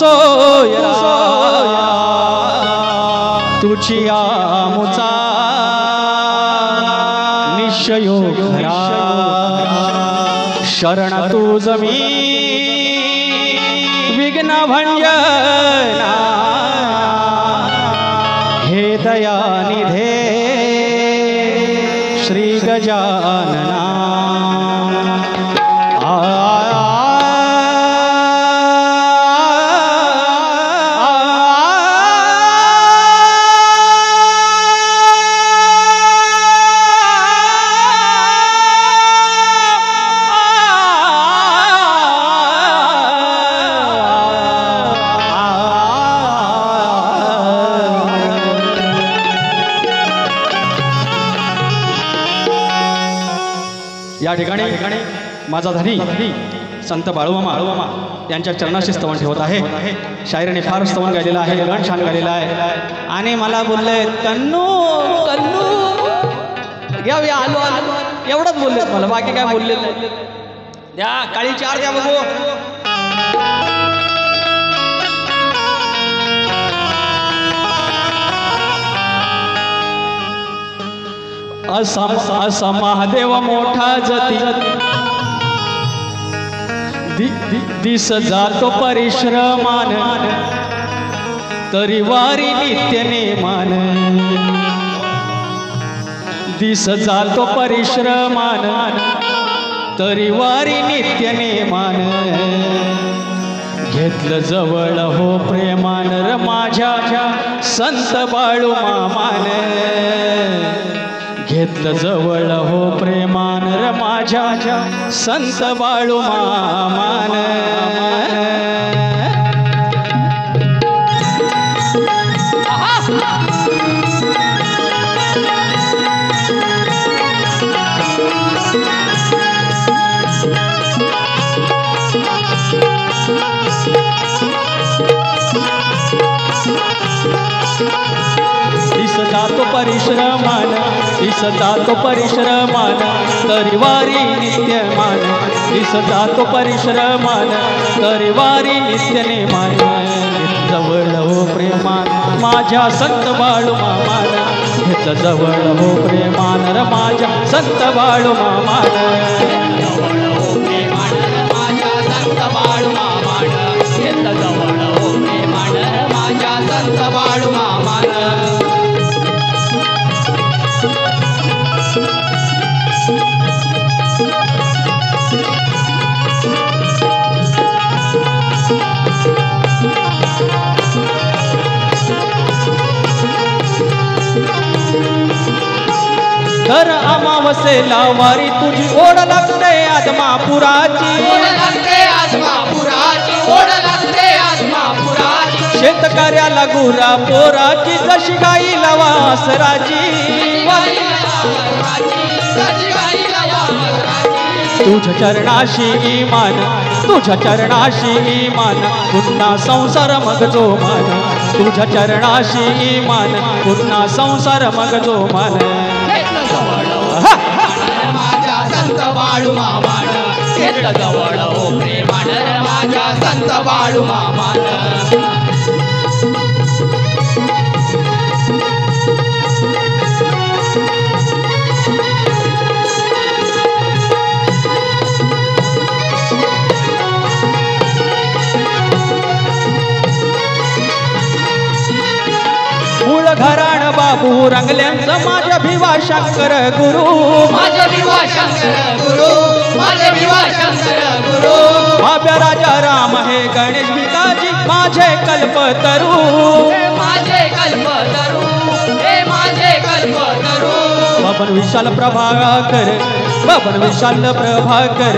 सोयरा तुझी आमुचा निश्चयो खरा शरण तुझ मी विघ्न भंजना हे दयानिधे श्री गजानना या ठिकाणी माझा धनी संत बाळूमामा यांच्या चरणाशी स्तवन ठेवत आहे. शायरीने फार स्तवन गायलेलं आहे, गण छान गायलेला आहे आणि मला बोलले कन्नू कन्नू घ्या आलो आलो एवढंच बोलले मला, बाकी काय बोलले नाही. द्या काळी चार द्या बघू. असा महादेव मोठा जती दिस जातो परिश्रमान तरी वारी नित्य नेमान दिस जातो परिश्रमान तरी वारी नित्य नेमान घेतलं जवळ हो प्रेमान र माझ्या संत बाळू मामान घेतलं जवळ हो प्रेमान र माझ्या संत बाळू मामान जातो परिश्रमान दिस जातो परिश्रमान तरी वारी नित्यमान दिस जातो परिश्रमान तरी वारी नित्य नेमान जवळ हो प्रेमान माझ्या संत बाळू मामाना घेत जवळ हो प्रेमान र माझ्या संत बाळू मामाना माझ्या संत बाळू मामाना घेत जवळ हो प्रेमान र माझ्या संत बाळू मामाना दर अमावस्येला वारी तुझी ओढ लागते आदमापुराची शेतकऱ्याला गुरा पोराची जशी गाईला वासराची तुझ्या चरणाशी इमान तुझ्या चरणाशी इमान पुन्हा संसार मग जो मान तुझ्या चरणाशी इमान पुन्हा संसार मग जो मान माझ्या संत बाळू मामान घेतलं जवळ हो प्रेमान माझ्या संत बाळू मामान मूळ घराण बाबू रंगल्यांचं माझ्या भिवा शंकर गुरु माझ्या भिवा शंकर गुरु माझ्या भिवा शंकर गुरु भाव्या राजा राम हे गणेश भिकाजी माझे कल्पतरू माझे कल्पतरू हे माझे कल्पतरू बबन विशाल प्रभाकर बबन विशाल प्रभाकर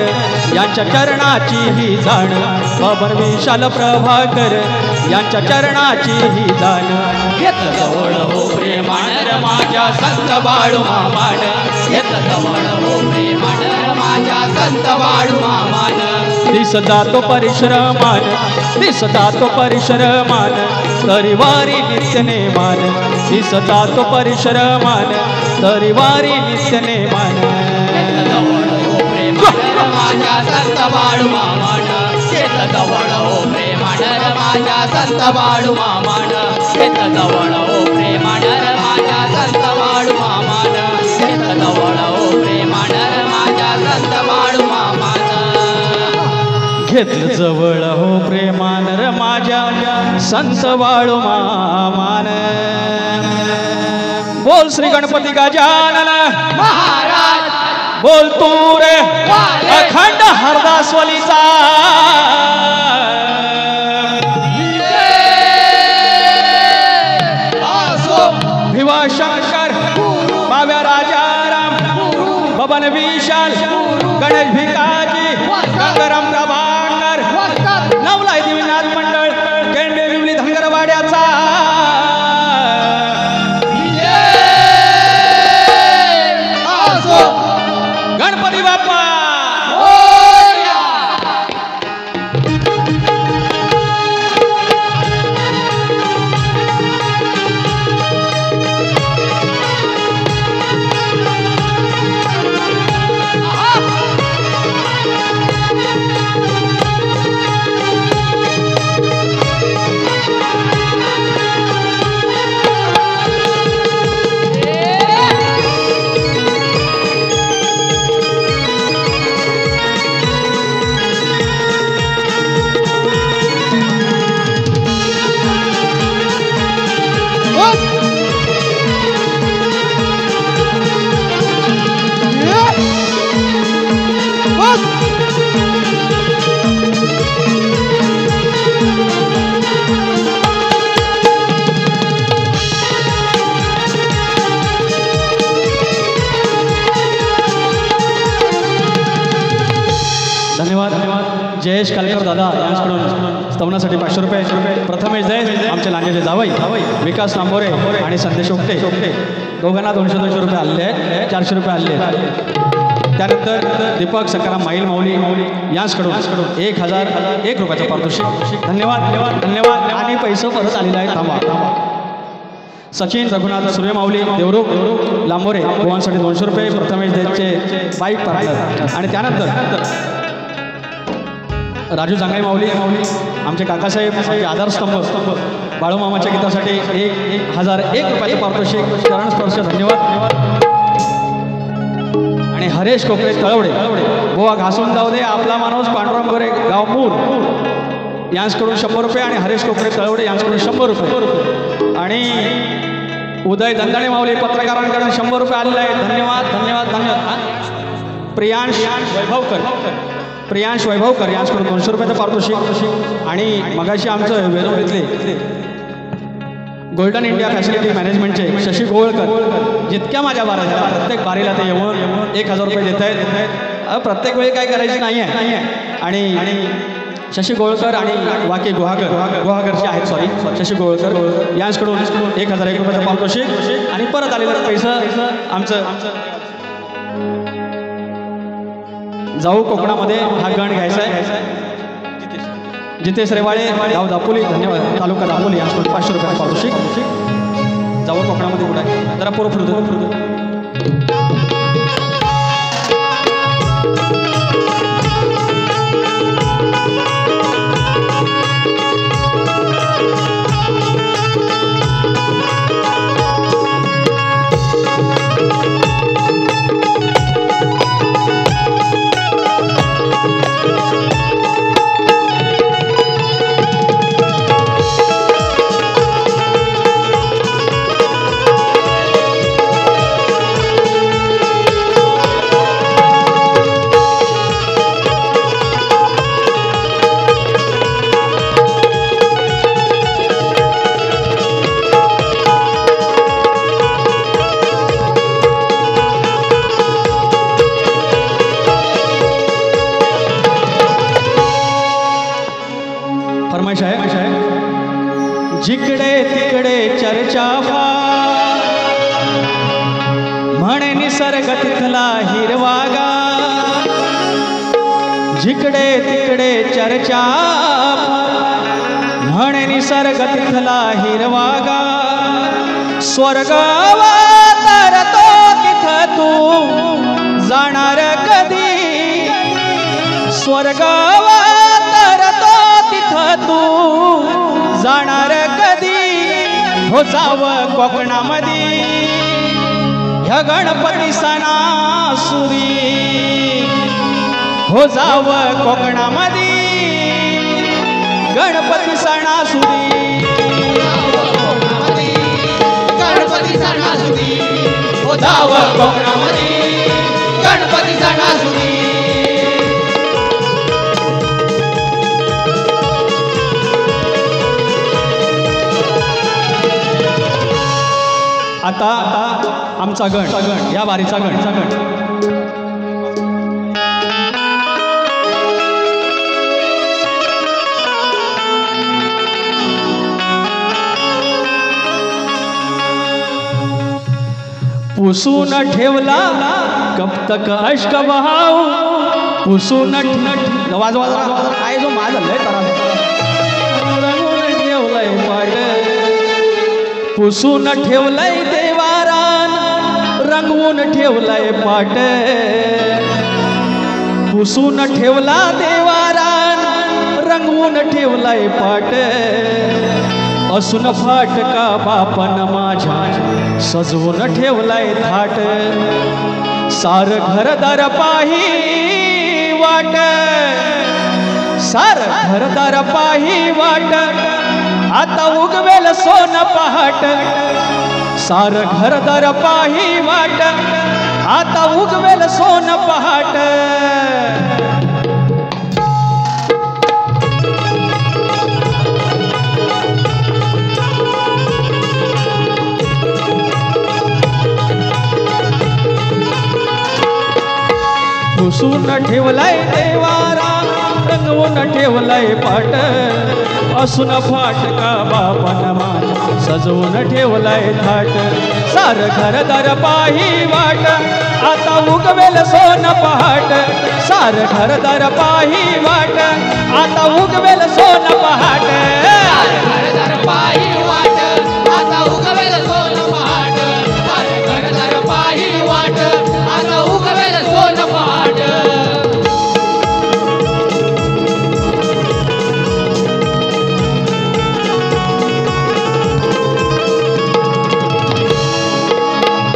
यांच्या चरणाची ही जाण बबन विशाल प्रभाकर यांच्या चरणाची ही जाण घेतलं जवळ हो प्रेमान माझ्या संत बाळू मामान घेतलं जवळ हो प्रेमान माझ्या संत बाळू मामान दिस जातो परिश्रमान दिस जातो परिश्रमान तरी वारी नित्य नेमान दिस जातो परिश्रमान तरी वारी नित्य नेमान माझ्या संत बाळू मामान जवळ हो प्रेमानर माझ्या संत बाळू मामान येत जवळ हो प्रेमानर माझ्या संत बाळू मामान येत जवळ हो प्रेमानर माझ्या संत बाळू मामान घेतलं जवळ हो प्रेमानर माझ्या संत बाळू मामान बोल श्री गणपती गजानन महाराज बोल तू रे अखंड हरदासवलीचा भीमाशंकर बाव्या राजाराम बबन विशाल गणेश भिकाजी गंगाराम प्रभाकर नवलाई देवीनाथ मंडळ गेंडे विवली धनगरवाड्याचा गणपती बाप्पा जयेश कालेकर दादा यांच्याकडून स्तवनासाठी 500 रुपये प्रथमेश जय आमचे लांजेचे जावई विकास नांबोरे आणि संदेश ओकटे दोघांना 200 रुपये आले आहेत 400 रुपये आले त्यानंतर दीपक सकाराम माईल माऊली यांच्याकडून 1001 रुपयाचं पारितोषिक धन्यवाद आणि पैसे परत आलेले आहेत थांबा सचिन रघुनाथ सूर्यमाऊली देवरूख लांबोरे गोवांसाठी 200 रुपये प्रथमेश जयचे बाईक पार्टनर आणि त्यानंतर राजू जांगाई माऊली आमचे काकासाहेब आधारस्तंभ बाळूमामाच्या गीतासाठी 1001 रुपयाचं पारितोषिक चरणस्पर्श धन्यवाद आणि हरेश कोकळे तळवडे गोवा घासून जाऊ दे आपला माणूस पांडुरंग गोरे गाव मूर यांच्याकडून 100 रुपये आणि हरेश कोकळे तळवडे यांच्याकडून 100 रुपये आणि उदय दंदाणे माऊली पत्रकारांकडून 100 रुपये आलेले आहेत धन्यवाद प्रियांश वैभवकर यांच्याकडून 200 रुपयाचं पारितोषिक आणि मगाशी आमचं वेरूळ घेतले golden India facility मॅनेजमेंटचे Shashi Govalkar जितक्या माझ्या बारा झाल्या प्रत्येक बारीला ते येऊन 1000 रुपये देत आहेत प्रत्येक वेळी काय करायचं नाही आहे आणि शशी गोवळकर आणि वाके गुहागरचे आहेत शशी गोवळकर यांच्याकडून 1001 रुपयाचं पारितोषिक आणि परत आलेलं पैसा आमचं जाऊ कोकणामध्ये हा गण घ्यायचा आहे जितेश रेवाळे गाव दापोली धन्यवाद तालुका दापोली यांच्याकडून 500 रुपये पारितोषिक जाऊ कोकणामध्ये कुठं आहे जरा पुरं फिरतो जिकडे तिकडे चर्चा म्हणे निसर्ग तिथला हिरवागा जिकडे तिकडे चर्चा म्हणे निसर्ग तिथला हिरवागा स्वर्गावा तर तो तिथ तू जाणार कधी स्वर्गावा तर तो जाणार कधी हो जाव कोकणामध्ये ह्या गणपती सणासुदी हो जाव कोकणामध्ये गणपती सणासुदी गणपती सणासुदी हो जाव कोकणामध्ये गणपती सणासुदी आता आमचा गण या वारीचा गण पुसून ठेवला कप्तक अष्ट बहाऊ पुसून वाजवा काय जो माझा लय ठेवलाय पाट पुसून ठेवलाय देवारान रंगवून ठेवलाय पाट पुसून ठेवला देवारान रंगवून ठेवलाय पाट असून फाटका बापन माझ्या सजवून ठेवलाय थाट सार घरदार पाही वाट सार घरदार पाही वाट आता उगवेल सोन पहाट सार घरदार पाही वाट आता उगवेल सोन पहाट पुसून ठेवलाय देवारा रंगवून ठेवलाय पाट असून फाटका बापन माझ्या सजवून ठेवलाय थाट सार घरदार पाही वाट आता उगवेल सोन पहाट सार घरदार पाही वाट आता उगवेल सोन पहाट घरदार पाही वाट आता उगवेल सोन पहाट सार घरदार पाही वाट आता उगवेल सोन पहाट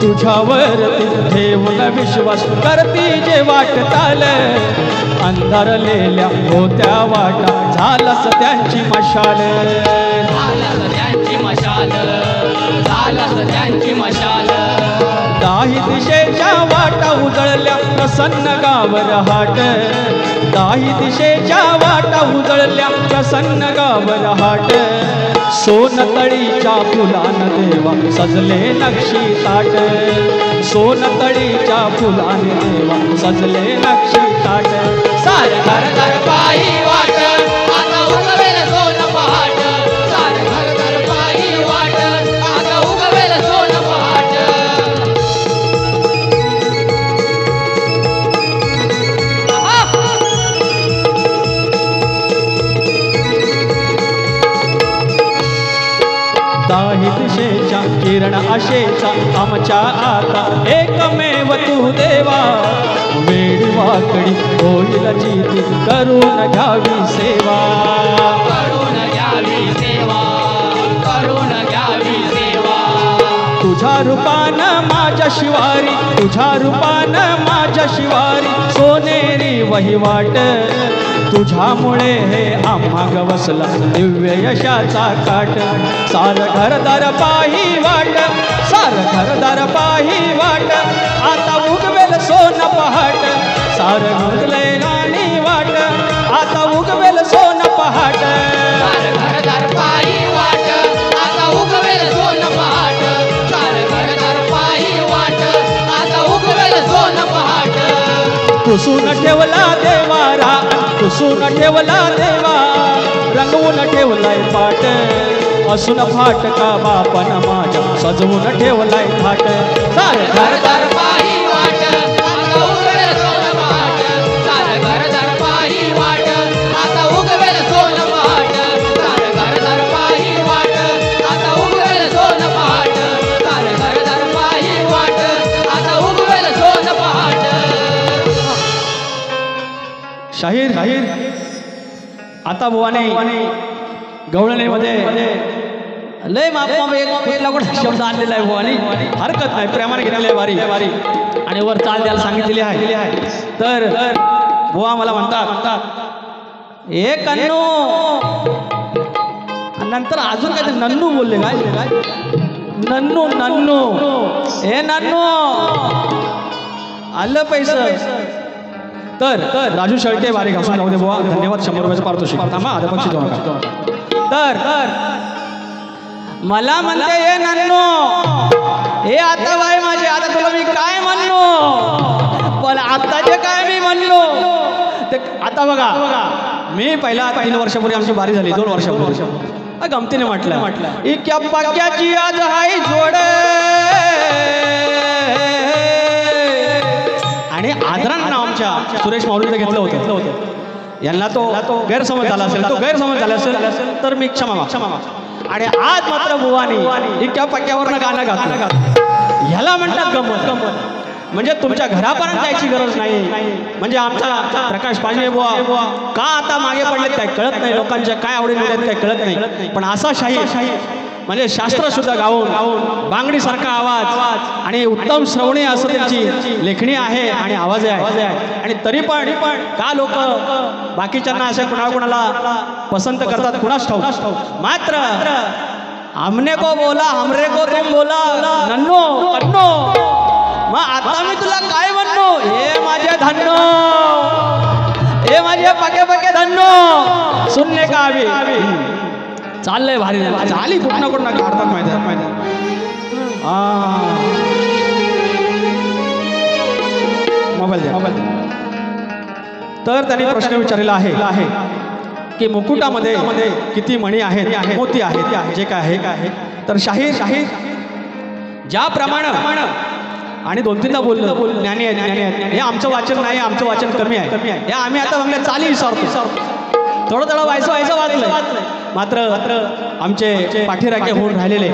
तुझ्यावर ठेवून विश्वास करती जे वाटताल अंधारलेल्या होत्या वाटा झालंच त्यांची मशाल झालंच त्यांची मशाल झालंच त्यांची मशाल दाही दिशेच्या वाटा उजळल्या प्रसन्न गावर हाट दाही दिशेच्या वाटा उजळल्या प्रसन्न गावर हाट सोनतळीच्या फुलान देवा सजले नक्षी ताट सोनतळीच्या फुलान देवा सजले नक्षी ताट सार घरदार पाही वाट आता उगवेल सोन पहाट सार घरदार पाही वाट आता उगवेल सोन पहाट दाही दिशेच्या किरण आशेचा आमच्या आता एकमेव तू देवा वेडी वाकडी होईल जीती करून घ्यावी सेवा करून घ्यावी सेवा करून घ्यावी सेवा तुझ्या रूपान माझ्या शिवारी तुझ्या रूपान माझ्या शिवारी सोनेरी वहिवाट तुझ्यामुळे हे आम्हा गवसला दिव्य यशाचा काट सार घरदार पाही वाट सार घरदार पाही वाट आता उगवेल सोन पहाट सार उगले गाणी वाट आता उगवेल सोन पहाट सार घरदार पाही वाट आता उगवेल सोन पहाट सार घरदार पाही वाट आता उगवेल सोन पहाट पुसून ठेवला देवारा पुसून ठेवला देवा रंगवून ठेवलाय पाट असून फाटका बापन माझ्या सजवून ठेवलाय थाट सार घरदार पाही वाट आता उगवेल सोन पहाट सार घरदार पाही वाट आता उगवेल सोन पहाट सार घरदार पाही वाट आता उगवेल सोन पहाट सार घरदार पाही वाट आता उगवेल सोन पहाट शाहीर आता बुवाने गवळणीमध्ये लय माप एक कुठला कुठला शब्द आणलेला आहे बुवा, आणि हरकत नाही, प्रेमाने घेतलेली आहे वारी आणि वर चाल द्यायला सांगितलेली आहे. तर बुवा मला म्हणतात एक अन्नू, नंतर अजून काहीतरी नन्नू बोलले. काय नन्नू नन्नू, हे नन्नू आलं पैसे. तर राजू शेळके वारी घासून जाऊ दे बुवा, धन्यवाद. 100 रुपयाचं पारितोषिक. थांबा आता पक्षी जाऊ नका. तर मला म्हणते हे नन्नू, हे आता बाई माझे, आता तुला मी काय म्हणलो, पण आताचे काय मी म्हणलो ते आता बघा. मी पहिला 3 वर्षापूर्वी आमची वारी झाली, 2 वर्षापूर्वी गमतीने म्हटलं इक्या पाक्याची आज हाय जोड, आणि आदरांना आमच्या सुरेश माऊलीने घेतलं होतं. यांना तो गैरसमज झाला असेल, तर मी क्षमा. आणि आज मात्र बुवानी इक्या पक्क्यावरनं गाणं घातलं. ह्याला म्हणतात गंमत. म्हणजे तुमच्या घरापर्यंत जायची गरज नाही. म्हणजे आमचा प्रकाश पांडे बुवा का आता मागे पडलेत काय कळत नाही, लोकांच्या काय आवडी निवडत काय कळत नाही. पण असा शाही म्हणजे शास्त्र सुद्धा गाऊन बांगडी सारखा आवाज आणि उत्तम श्रवणी असं त्यांची लेखणी आहे आणि आवाज आहे. आणि तरी पण का लोक बाकीच्यांना असे कुणाला पसंत करतात कुणास ठाऊक. मात्र हमने को बोला हमरे को तुम बोला नन्नो कन्नो, मग आता मी तुला काय म्हणतो, हे माझे धन्नो, हे माझे पके धन्नो, सुनने का अभी चाललंय भारी झाली कुठं काढतात माहिती. मोबाईल द्या. तर त्यांनी प्रश्न विचारलेला आहे की मुकुटामध्ये किती मणी आहेत, मोती आहेत, जे काय आहे. तर शाहीर ज्याप्रमाणे आणि 2-3दा बोललं ज्ञानी आहेत, हे आमचं वाचन नाही, आमचं वाचन कमी आहे. हे आम्ही आता बघल्या चाली विसरतो, थोडं व्हायचं वाचलं. मात्र आमचे पाठीराखे होऊन राहिलेले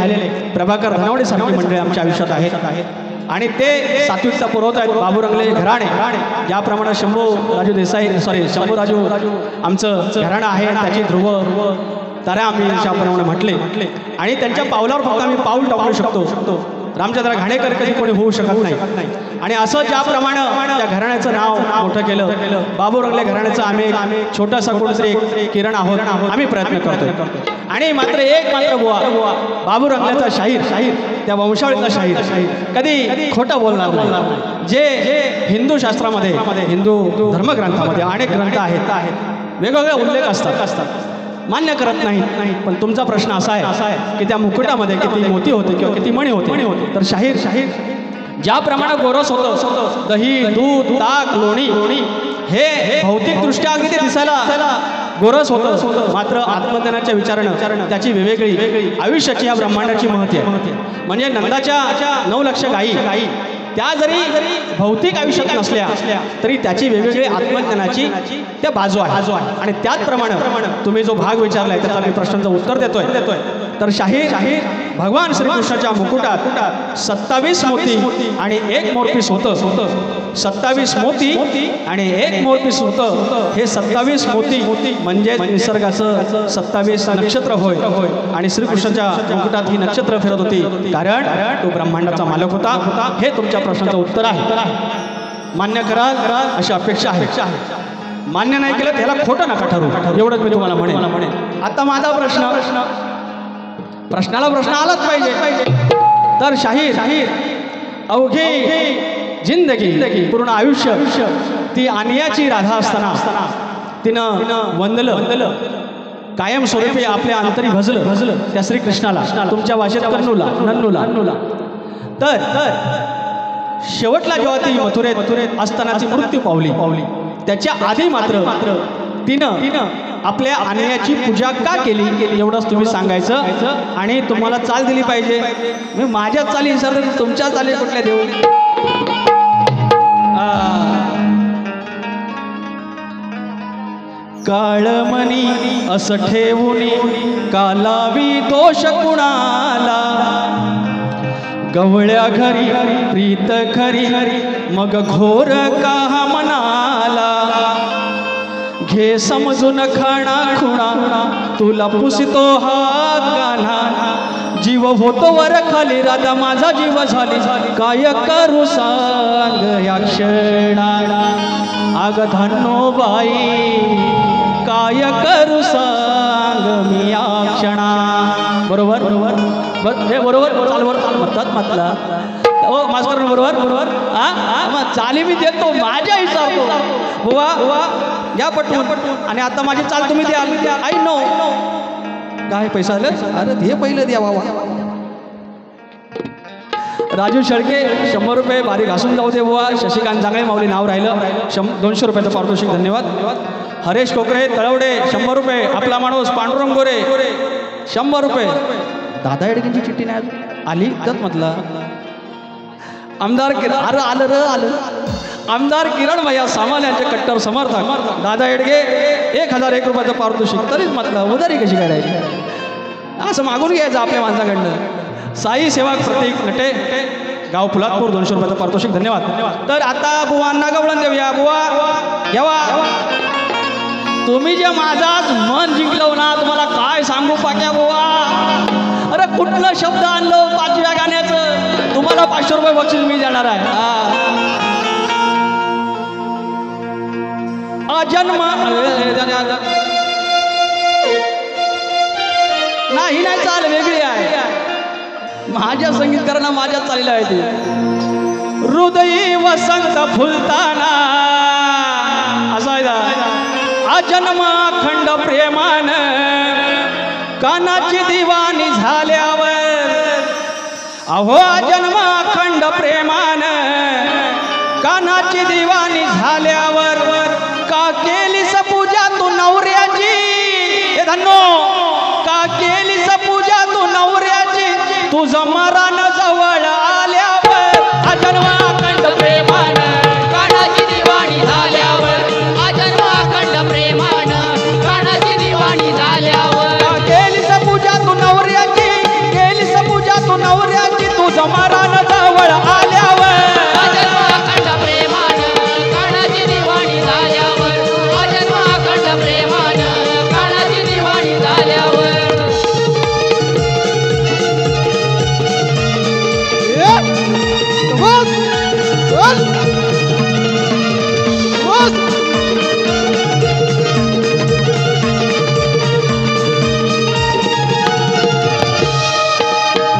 प्रभाकर धनावडे सारखी मंडळी आमच्या आयुष्यात आहेत आणि ते सात्विकता पुरवत आहेत. बाबू रंगले घराणे, ज्याप्रमाणे शंभू राजू आमचं घराणं आहे, त्याची ध्रुव तारा आम्ही ज्याप्रमाणे म्हटले, आणि त्यांच्या पावलावर फक्त आम्ही पाऊल टाकू शकतो. रामचंद्र घाणेकर कधी कोणी होऊ शकत नाही. आणि असं ज्याप्रमाणे त्या घराण्याचं नाव मोठं केलं, बाबू रंगले घराण्याचं आम्ही छोटासा कोणतरी किरण आहोत, आम्ही प्रयत्न करतो. आणि मात्र बुवा बाबू रंगल्याचा शाहीर, त्या वंशावळीचा शाहीर कधी खोटं बोलणार नाही. जे हिंदू शास्त्रामध्ये, हिंदू धर्मग्रंथामध्ये अनेक ग्रंथ आहेत, वेगवेगळे उल्लेख असतात, मान्य करत नाही. पण तुमचा प्रश्न असा आहे की त्या मुकुटामध्ये किती मोती होते किंवा किती मणी होते. तर शाहीर ज्याप्रमाणे गोरस होतं, दही दूध ताक लोणी हे भौतिकदृष्ट्या अगदी दिसायला गोरस होतं, मात्र आत्मज्ञानाच्या विचारानं त्याची वेगवेगळी आयुष्याची या ब्रह्मांडाची महती आहे. म्हणजे नंदाच्या 9 लक्ष गायी त्या जरी भौतिक आयुष्यात नसल्या तरी त्याची वेगवेगळी आत्मज्ञानाची त्या बाजू आहे. आणि त्याचप्रमाणे तुम्ही जो भाग विचारलाय त्याचा मी प्रश्नाचं उत्तर देतोय. तर शाहीर भगवान श्रीकृष्णाच्या मुकुटात 27 मोती आणि 1 मोरपीस होतं. 27 मोती आणि 1 मोरपीस होतं. हे 27 मोती म्हणजे निसर्गाचं 27 नक्षत्र होय. आणि श्रीकृष्णाच्या मुकुटात ही नक्षत्र फिरत होती, कारण तो ब्रह्मांडाचा मालक होता. हे तुमच्या प्रश्नाचं उत्तर आहे. मान्य कराल अशी अपेक्षा आहे. मान्य नाही केलं त्याला खोटं नका ठरवू, एवढंच मी तुम्हाला म्हणेन. आता माझा प्रश्नाला प्रश्न आलाच पाहिजे. तर शाहीर अवघी जिंदगी पूर्ण आयुष्य ती आनियाची राधा असताना तिनं वंदलं, कायम स्वरूपी आपल्या अंतरी भजलं त्या श्रीकृष्णाला, तुमच्या भाषेत नन्नूला. तर शेवटला जेव्हा ती मथुरेत असताना ती मृत्यू पावली, त्याच्या आधी मात्र तिनं आपल्या आनयाची पूजा का केली एवढंच तुम्ही सांगायचं. आणि तुम्हाला चाल दिली पाहिजे. मी माझ्या चाली सर तुमच्या चाली कुठल्या देऊ. काळमणी असं ठेवून कालावी दोष कुणाला, गवळ्या घरी प्रीत खरी मग घोर का मनाला, घे समजून खाणा खुणा तुला पुसतो हा कान्हा जीव होतो वर खाली राधा माझा जीव झाली काय करू सांग या क्षणाला आग धन्नोबाई काय करू सांग मी या क्षणा बरोबर बरोबर हे बरोबर चालवर चाल म्हणतात म्हटलं हो मास्तर बरोबर बरोबर मग चाली मी देतो माझ्या हिसाबतो बुवा या पटवून आणि आता माझी चाल तुम्ही द्या आई नो काय पैसा आलं अरे हे पहिलं द्या बाबा राजू शेळके 100 रुपये बारी घासून जाऊ दे बुवा शशिकांत जांगळे माऊली नाव राहिलं 200 रुपयाचं पारितोषिक धन्यवाद हरेश कोकरे तळवडे 100 रुपये आपला माणूस पांडुरंग गोरे 100 रुपये दादा येडगेंची चिठ्ठी नाही आली तर म्हटलं आमदार अरे आलं र आलं आमदार किरण भैया सामान यांचे कट्टर समर्थक दादा येडगे 1001 रुपयाचं पारितोषिक तरीच म्हटलं उधारी कशी करायची असं मागून घ्यायचं आपल्या माणसाकडनं साई सेवक प्रतीक नटे गाव फुलादपूर 200 रुपयाचं पारितोषिक धन्यवाद तर आता बुवांना गवळण देऊया बुवा येवा तुम्ही जे माझाच मन जिंकलं ना तुम्हाला काय सांगू पाक्या बुवा अरे कुठलं शब्द आणलं 5व्या गाण्याचं तुम्हाला 500 रुपये बक्षीस मी देणार आहे अजन्म नाही चाल वेगळी आहे माझ्या संगीतकारांना माझ्या चाललेलं आहे ते हृदयी वसंत फुलताना असा अजन्म अखंड प्रेमान कानाची दिवाणी झाल्यावर अहो अजन्म अखंड प्रेमान कानाची दिवाणी झाल्यावर का केलीस पूजा तू नवऱ्याची हे धन्नो का केलीस पूजा तू नवऱ्याची तुझं मरण जवळ आल्यावर अजन्म अखंड प्रेमान कानाची दिवाणी झाल्यावर अजन्म अखंड प्रेमान कानाची दिवाणी झाल्यावर का केलीस पूजा तू नवऱ्याची केलीस पूजा तू नवऱ्याची तुझं मरण जवळ आल्यावर अजन्म अखंड प्रेमान कानाची दिवाणी झाल्यावर अजन्म अखंड प्रेमान कानाची दिवाणी झाल्यावर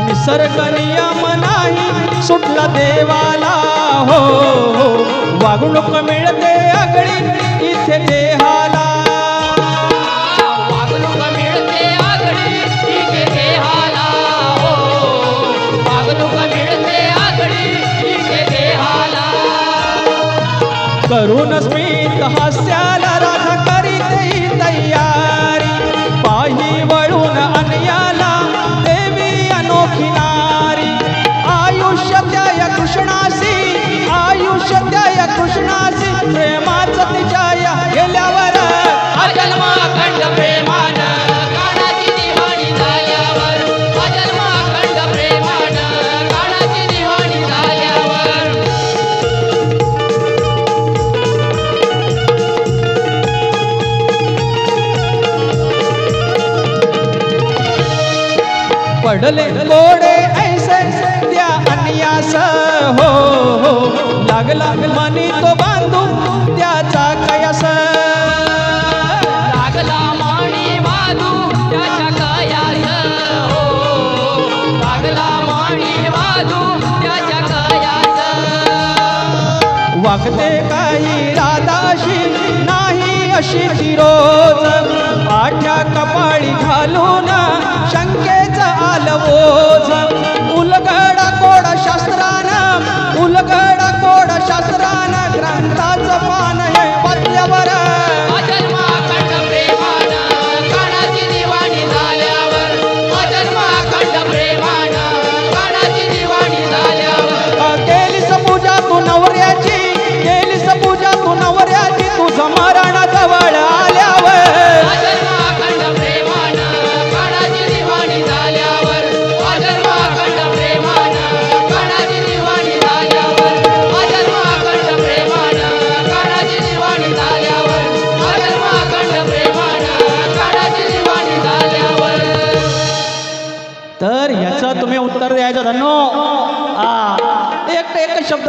निसर्ग नियम नाही सुटला देवाला हो वागणूक मिळते आगळी इथे देहाला वागणूक मिळते आगळी इथे देहाला हो वागणूक मिळते आगळी इथे देहाला करून स्मित हास्याला राधा करीत ही तयारी पाही वळून अन्याला देवी अनोखी नारी आयुष्य त्या कृष्णासी आयुष्य त्या कृष्णासी प्रेमाच तिच्या गेल्यावर अजन्म अखंड प्रेमान कानाची दिवाणी झाल्यावर अजन्म अखंड प्रेमान कानाची दिवाणी झाल्यावर पडले गोडे ऐसे त्या अन्यास हो लागला मनी तो बांधू त्याचा कयास लागला माणी बाजू त्याच्या कयास हो लागला माणी बाजू त्याच्या कयास वागते काही राधाशी नाही अशी ती रोज आठ्या कपाळी घालून शंकेचा आलवोज उलगडा कोड शास्त्रानं उलगडा कोड शास्त्रानं ग्रंथाचं पान हे वाचल्यावर अजन्म अखंड प्रेमान कानाची दिवाणी झाल्यावर अजन्म अखंड प्रेमान कानाची दिवाणी झाल्यावर केलीस पूजा तू नवऱ्याची केलीस पूजा तू नवऱ्याची तुझं मरण जवळ आल्यावर अजन्म अखंड प्रेमान कानाची दिवाणी झाल्यावर अजन्म अखंड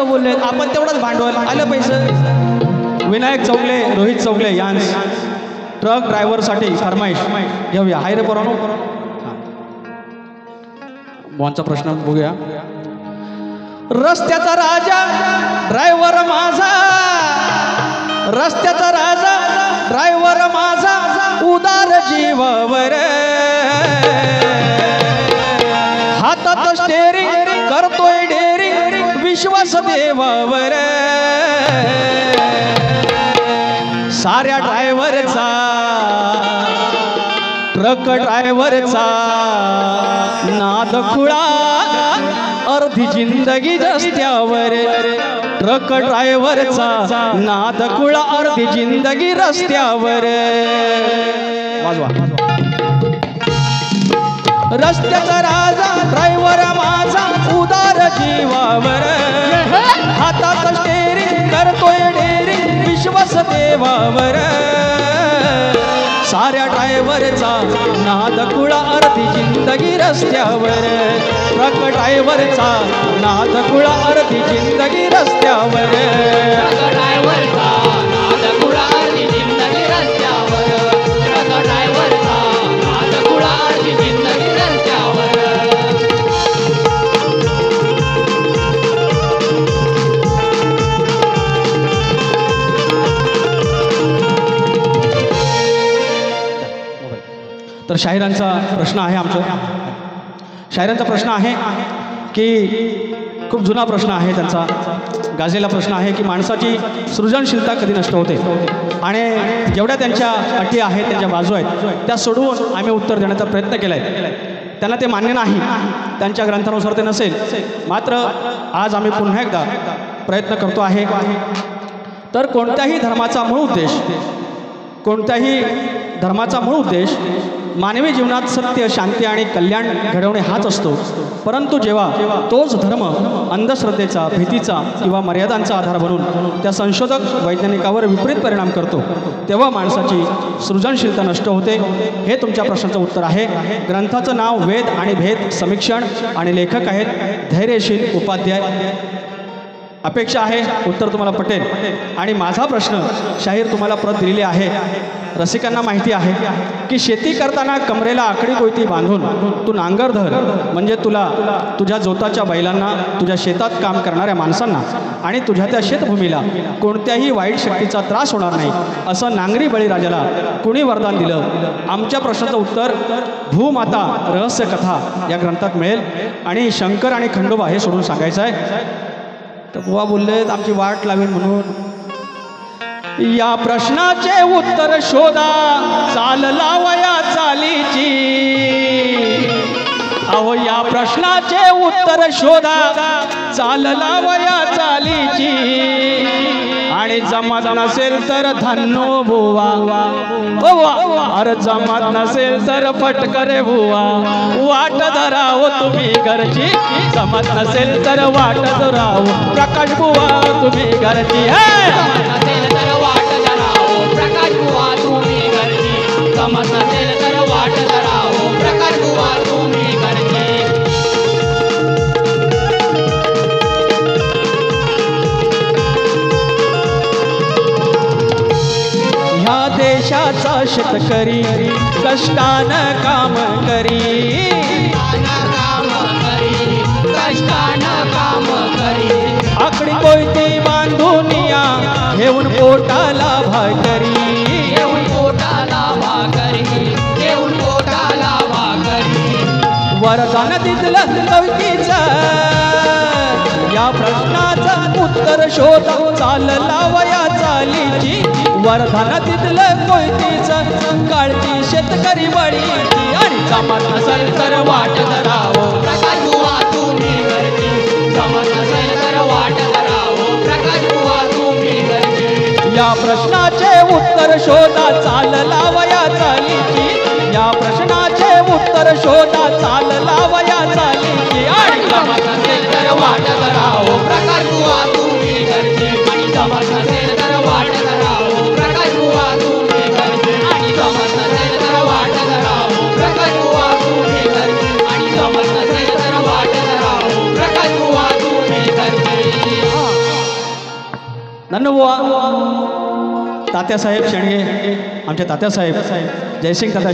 शब्द बोलले, आपण तेवढंच भांडवल आलं पैसे. विनायक चौगले, रोहित चौगले यांस ट्रक ड्रायव्हरसाठी फरमाईश घेऊया. हाय रे पोरांनो, मोहनचा प्रश्न बघूया. रस्त्याचा राजा ड्रायव्हर माझा, रस्त्याचा राजा ड्रायव्हर माझा, उदार जीवावर हातात स्टेरिंग करतोय डेरिंग, विश्वास देवावर. साऱ्या ड्रायव्हरचा, ट्रक ड्रायव्हरचा नाद खुळा, अर्धी जिंदगी रस्त्यावर. ट्रक ड्रायव्हरचा नाद खुळा, अर्धी जिंदगी रस्त्यावर. वाजवा. रस्त्याचा राजा ड्रायव्हर माझा, उदार जीवावर हातात स्टेरिंग करतोय डेरिंग, विश्वास देवावर. साऱ्या ड्रायव्हरचा नाद खुळा, अर्धी जिंदगी रस्त्यावर. ट्रक ड्रायव्हरचा नाद खुळा, अर्धी जिंदगी रस्त्यावर. ड्रायव्हरचा नाद खुळा, अर्धी जिंदगी रस्त्यावर. ट्रक ड्रायव्हरचा नाद खुळा, अर्धी जिंदगी रस्त्यावर. तर शाहिरांचा प्रश्न आहे. आमचा शाहिरांचा प्रश्न आहे की खूप जुना प्रश्न आहे त्यांचा, गाजलेला प्रश्न आहे की माणसाची सृजनशीलता कधी नष्ट होते आणि जेवढ्या त्यांच्या अटी आहेत, त्यांच्या बाजू आहेत, त्या सोडवून आम्ही उत्तर देण्याचा प्रयत्न केला आहे. त्यांना ते मान्य नाही, त्यांच्या ग्रंथानुसार ते नसेल. मात्र आज आम्ही पुन्हा एकदा प्रयत्न करतो आहे. तर कोणत्याही धर्माचा मूळ उद्देश, कोणत्याही धर्माचा मूळ उद्देश मानवी जीवनात सत्य, शांती आणि कल्याण घडवणे हाच असतो. परंतु जेव्हा तोच धर्म अंधश्रद्धेचा, भीतीचा किंवा मर्यादांचा आधार बनून त्या संशोधक वैज्ञानिकावर विपरीत परिणाम करतो, तेव्हा माणसाची सृजनशीलता नष्ट होते. हे तुमच्या प्रश्नाचं उत्तर आहे. ग्रंथाचं नाव वेद आणि भेद समीक्षण आणि लेखक आहेत धैर्यशील उपाध्याय. अपेक्षा आहे उत्तर तुम्हाला पटेल. आणि माझा प्रश्न शाहीर तुम्हाला प्रत दिलेली आहे. रसिकांना माहिती आहे की शेती करताना कमरेला आकडी कोयती बांधून तू नांगर धर, म्हणजे तुला तुझ्या जोताच्या बैलांना, तुझ्या शेतात काम करणाऱ्या माणसांना आणि तुझ्या त्या शेतभूमीला कोणत्याही वाईट शक्तीचा त्रास होणार नाही, असं नांगरी बळीराजाला कुणी वरदान दिलं. आमच्या प्रश्नाचं उत्तर भूमाता रहस्य कथा या ग्रंथात मिळेल. आणि शंकर आणि खंडोबा हे सोडून सांगायचं आहे. तर बुवा बोलले आमची वाट लावेल म्हणून. या प्रश्नाचे उत्तर शोधा, चाल लावया चालीची. अहो या प्रश्नाचे उत्तर शोधा, चाल लावया चालीची. आणि जमत नसेल तर धन्नो बुवा, अरे जमत नसेल तर फटकरे बुवा. वाट धराव तुम्ही घरची, जमत नसेल तर वाट धराव प्रकाश बुवा तुम्ही घरची. नसेल तर वाट धराव प्रकाश बुवा तुम्ही घरची. जमत नसेल तर वाट धराव प्रकाश बुवा तुम्ही घरची. ह्या देशाचा शेतकरी कष्टानं काम करी. कष्टानं काम करी. आकडी कोयती बांधून या, घेऊन पोटाला भाकरी. घेऊन पोटाला भाकरी. घेऊन पोटाला भाकरी. वरदान दिलं कवकीचं, या प्रश्नाचं उत्तर शोध, चाल लावया चालीची. वरदान दिलं कोयतीचं, काळजी शेतकरी बळीची. आणि जमत नसेल तर वाट धरावो प्रकाश बुवा तुम्ही घरची. जमत नसेल तर वाट धरावो प्रकाश बुवा तुम्ही घरची. या प्रश्नाचे उत्तर शोधा, चाल लावया चालीची. या प्रश्नाचे उत्तर शोधा, चाल लावया चालीची. आणि जमत नसेल तर वाट धरावो प्रकाश बुवा तुम्ही घरची. आणि जमत नसेल तर वाट धरावो प्रकाश बुवा तुम्ही घरची. आणि जमत नसेल तर वाट धरावो प्रकाश बुवा तुम्ही घरची. आणि जमत नसेल तर वाट धरावो प्रकाश बुवा तुम्ही घरची. धन्यबुवा तात्यासाहेब शेणगे, आमचे तात्यासाहेब जयसिंग तात्या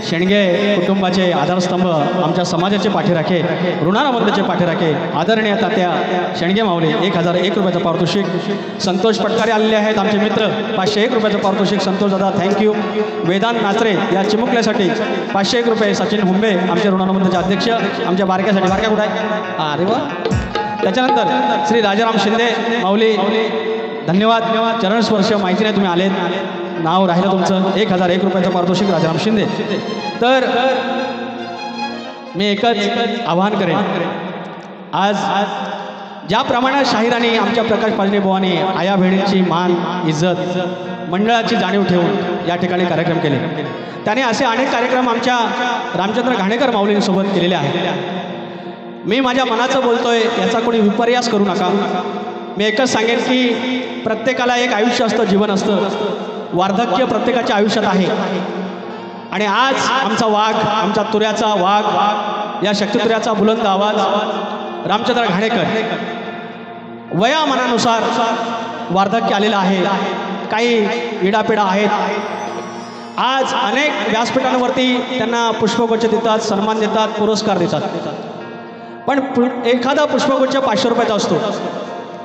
शेणगे कुटुंबाचे आधारस्तंभ, आमच्या समाजाचे पाठीराखे, ऋणानुबंधचे पाठीराखे, आदरणीय तात्या शेणगे माऊली 1001 रुपयाचं पारितोषिक. संतोष पटकारे आलेले आहेत आमचे मित्र, 501 रुपयाचं पारितोषिक. संतोष दादा थँक्यू. वेदांत नाचरे या चिमुकल्यासाठी 501 रुपये. सचिन हुंबे आमचे ऋणानुबंधचे अध्यक्ष, आमच्या बारक्यासाठी. बारक्या कुठं आहे? अरे वा. त्याच्यानंतर श्री राजाराम शिंदे माऊली धन्यवाद. चरणस्पर्श माहिती नाही तुम्ही आलेत, नाव राहिलं तुमचं. 1001 रुपयाचं पारितोषिक राजाराम शिंदे. तर मी एकच आवाहन करेन, आज ज्याप्रमाणे शाहिरांनी आमच्या प्रकाश पाजणे बुवांनी आया बहिणींची मान इज्जत मंडळाची जाणीव ठेवून या ठिकाणी कार्यक्रम केले, त्याने असे अनेक कार्यक्रम आमच्या रामचंद्र घाणेकर माऊलींसोबत केलेले आहेत. मी माझ्या मनाचं बोलतोय, याचा कोणी विपर्यास करू नका. मी एकच सांगेन की प्रत्येकाला एक आयुष्य असतं, जीवन असतं. वार्धक्य प्रत्येकाच्या आयुष्यात आहे. आणि आज आमचा वाघ, आमचा तुऱ्याचा वाघ, या शक्तितुऱ्याचा बुलंद आवाज रामचंद्र घाणेकर वयामानानुसार वार्धक्य आलेलं आहे. काही इडापिडा आहेत. आज अनेक व्यासपीठांवरती त्यांना पुष्पगुच्छ देतात, सन्मान देतात, पुरस्कार देतात. पण एखादा पुष्पगुच्छ 500 रुपयाचा असतो,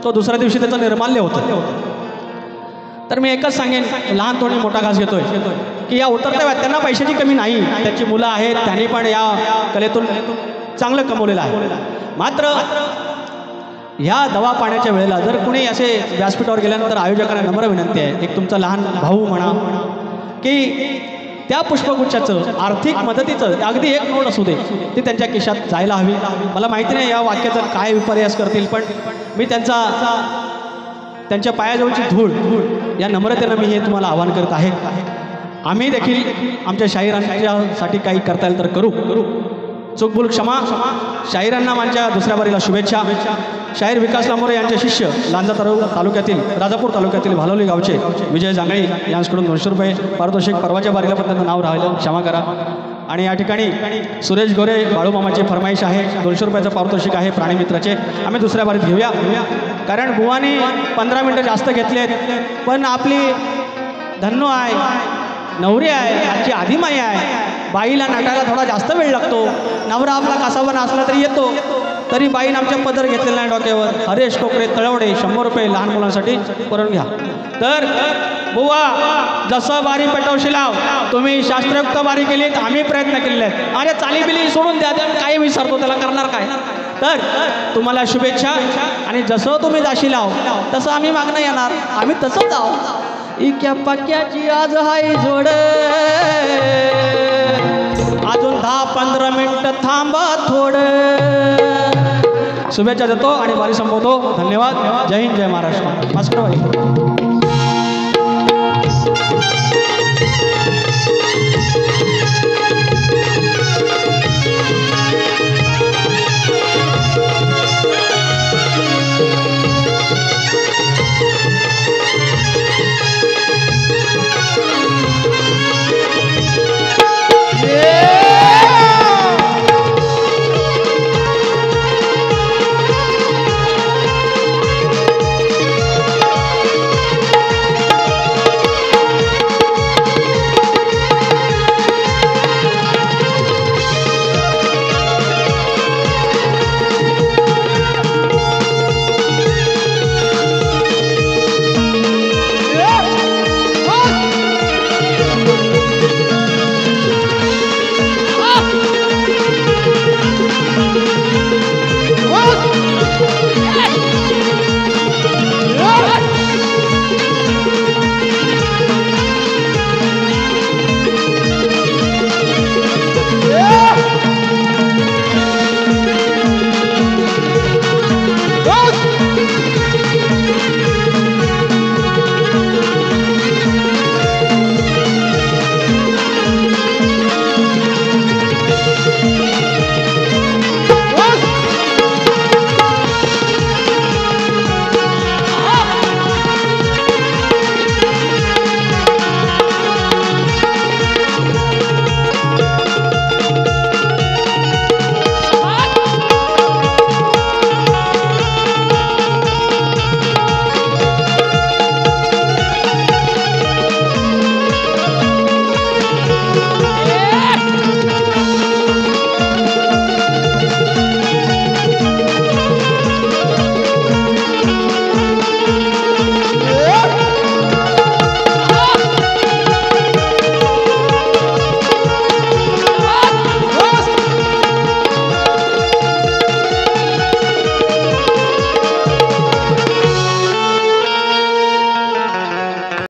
तो दुसऱ्या दिवशी त्याचं निर्माल्य होतं. तर मी एकच सांगेन, लहान थोडी मोठा घास घेतोय की या उतरत्या त्यांना पैशाची कमी नाही, त्याची मुलं आहेत, त्यांनी पण या कलेतून चांगलं कमवलेलं आहे. मात्र ह्या दवा पाण्याच्या वेळेला जर कुणी असे व्यासपीठावर गेल्यानंतर आयोजकांना नम्र विनंती आहे, एक तुमचा लहान भाऊ म्हणा की त्या पुष्पगुच्छाचं आर्थिक मदतीचं अगदी एक नोट असू दे, ती त्यांच्या खिशात जायला हवी. मला माहिती नाही या वाक्याचा काय विपर्यास करतील, पण मी त्यांच्या पायाजवळची धूळ या नम्रतेनं मी हे तुम्हाला आवाहन करत आहे. आम्ही देखील आमच्या शाहिरांच्यासाठी काही करता येईल तर करू. चूकभूल क्षमा. शाहिरांना माझ्या दुसऱ्या बारीला शुभेच्छा. शाहीर विकास लांबोरे यांचे शिष्य लांजा तालुक्यातील राजापूर तालुक्यातील भालवली गावचे विजय जांगळे यांच्याकडून 200 रुपये पारितोषिक. परवाच्या बारीला पण त्यांचं नाव राहिलं, क्षमा करा. आणि या ठिकाणी सुरेश गोरे बाळूमामाची फरमाईश आहे, 200 रुपयाचं पारितोषिक आहे प्राणीमित्राचे. आम्ही दुसऱ्या बारीत घेऊया, कारण बुवानी 15 मिनटं जास्त घेतलेत. पण आपली धन्नो आहे, नवरी आहे, आमची आदिमाई आहे. बाईला नाटायला थोडा जास्त वेळ लागतो. नवरा आपला कसाबना असला तरी येतो, तरी बाईनं आमच्या पदर घेतलेला नाही डोक्यावर. हरेश टोकरे तळवडे 100 रुपये लहान मुलांसाठी करून घ्या. तर बुवा जसं बारी पेटवशिलाव, तुम्ही शास्त्रयुक्त बारी केलीत, आम्ही प्रयत्न केलेले आहेत. अरे चालीबिली सोडून द्या, काही विसरतो त्याला करणार काय. तर तुम्हाला शुभेच्छा. आणि जसं तुम्ही जाशीलाव तसं आम्ही मागणं येणार, आम्ही तसंच जाऊ. इक्या पक्याची आज हाय जोड, अजून 10-15 मिनिटं थांबा थोडं. शुभेच्छा देतो आणि वारी संपवतो. धन्यवाद. जय हिंद, जय महाराष्ट्र. मास्करबाई.